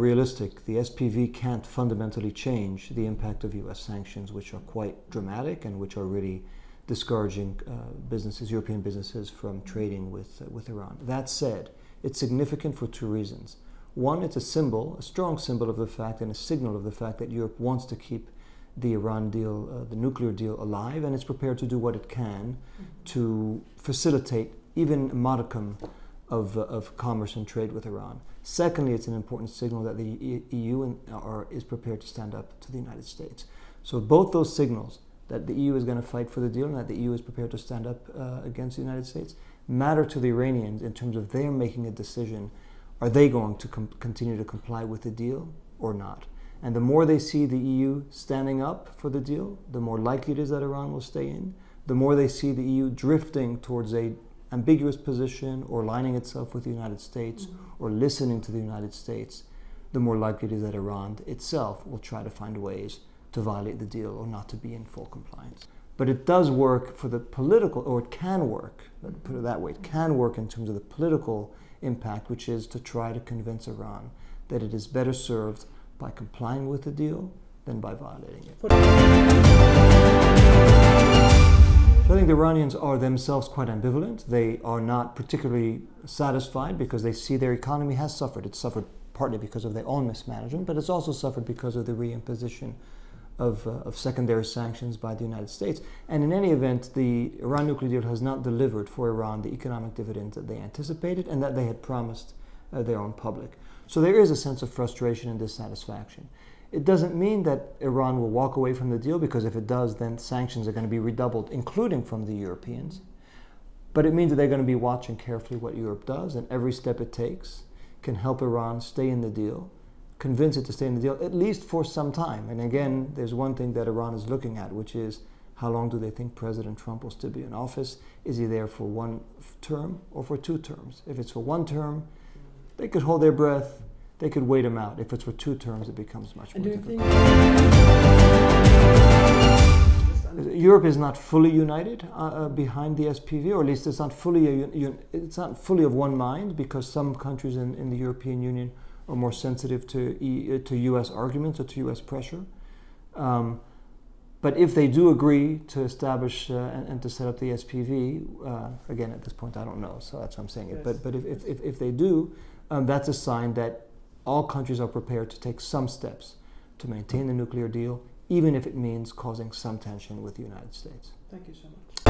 realistic. The SPV can't fundamentally change the impact of US sanctions, which are quite dramatic and which are really discouraging businesses, European businesses, from trading with Iran. That said, it's significant for two reasons. One, it's a symbol, a strong symbol of the fact and a signal of the fact that Europe wants to keep the Iran deal, the nuclear deal, alive, and it's prepared to do what it can to facilitate even a modicum of commerce and trade with Iran. Secondly, it's an important signal that the EU is prepared to stand up to the United States. So both those signals, that the EU is going to fight for the deal and that the EU is prepared to stand up against the United States, matter to the Iranians in terms of their making a decision. Are they going to continue to comply with the deal or not? And the more they see the EU standing up for the deal, the more likely it is that Iran will stay in. The more they see the EU drifting towards a ambiguous position or aligning itself with the United States or listening to the United States, the more likely it is that Iran itself will try to find ways to violate the deal or not to be in full compliance. But it does work for the political, or it can work, let's put it that way, it can work in terms of the political impact, which is to try to convince Iran that it is better served by complying with the deal than by violating it. So I think the Iranians are themselves quite ambivalent. They are not particularly satisfied because they see their economy has suffered. It's suffered partly because of their own mismanagement, but it's also suffered because of the reimposition of secondary sanctions by the United States. And in any event, the Iran nuclear deal has not delivered for Iran the economic dividends that they anticipated and that they had promised their own public. So there is a sense of frustration and dissatisfaction. It doesn't mean that Iran will walk away from the deal, because if it does, then sanctions are going to be redoubled, including from the Europeans. But it means that they're going to be watching carefully what Europe does, and every step it takes can help Iran stay in the deal, convince it to stay in the deal, at least for some time. And again, there's one thing that Iran is looking at, which is how long do they think President Trump will still be in office? Is he there for one term or for 2 terms? If it's for 1 term, they could hold their breath, they could wait him out. If it's for 2 terms, it becomes much more difficult. Europe is not fully united behind the SPV, or at least it's not fully of one mind, because some countries in the European Union are more sensitive to U.S. arguments or to U.S. pressure. But if they do agree to establish and to set up the SPV, again, at this point, I don't know, so that's why I'm saying it. Yes. But if they do, that's a sign that all countries are prepared to take some steps to maintain the nuclear deal, even if it means causing some tension with the United States. Thank you so much.